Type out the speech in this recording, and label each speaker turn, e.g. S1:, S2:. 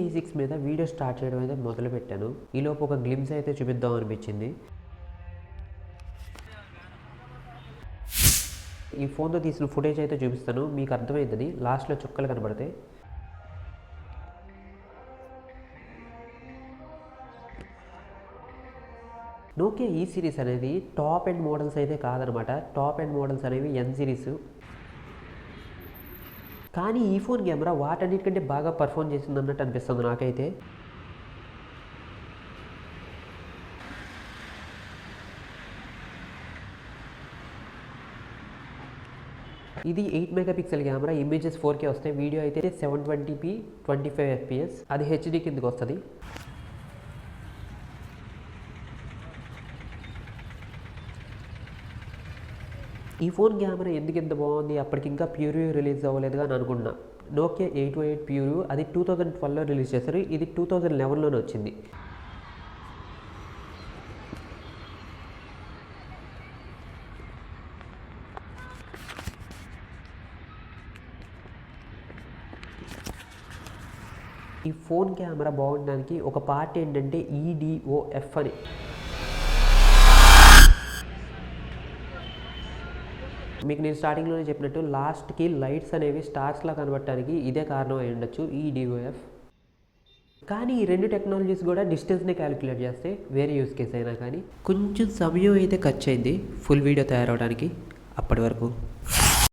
S1: E6 మీద video start చేయడం అయితే మొదలుపెట్టాను. ఈలోపు ఒక గ్లిమ్స్ అయితే చూపిద్దాం అనిపించింది. ఈ ఫోన్తో తీసిన ఫుటేజ్ అయితే చూపిస్తాను, మీకు అర్థమవుతుంది. లాస్ట్లో చుక్కలు కనబడతాయి. నోకియా ఈ సిరీస్ అనేది టాప్ ఎండ్ మోడల్స్ అయితే కాదనమాట. టాప్ ఎండ్ మోడల్స్ అనేవి ఎన్ సిరీస్. కానీ ఈ ఫోన్ కెమెరా వాటన్నిటికంటే బాగా పర్ఫామ్ చేసింది అన్నట్టు అనిపిస్తుంది నాకైతే. ఇది 8 మెగాపిక్సెల్ కెమెరా. ఇమేజెస్ 4K వస్తాయి. వీడియో అయితే 720p 25 fps. అది హెచ్డి కిందకి వస్తుంది. ఈ ఫోన్ కెమెరా ఎందుకు ఇంత బాగుంది, అప్పటికి ఇంకా ప్యూరియో రిలీజ్ అవ్వలేదుగా అని అనుకుంటున్నా. నోకియా 808 ప్యూరియో అది 2012లో రిలీజ్ చేశారు. ఇది 2011లోనే వచ్చింది. ఈ ఫోన్ కెమెరా బాగుండడానికి ఒక పార్ట్ ఏంటంటే EDOF అని. మీకు నేను స్టార్టింగ్లోనే చెప్పినట్టు లాస్ట్కి లైట్స్ అనేవి స్టార్స్లా కనబడటానికి ఇదే కారణం అయి ఉండొచ్చు, EDOF. కానీ ఈ రెండు టెక్నాలజీస్ కూడా డిస్టెన్స్ని క్యాలిక్యులేట్ చేస్తే వేరే యూస్ కేస్ అయినా కానీ కొంచెం సమయం అయితే ఖర్చు అయింది ఫుల్ వీడియో తయారవడానికి. అప్పటి వరకు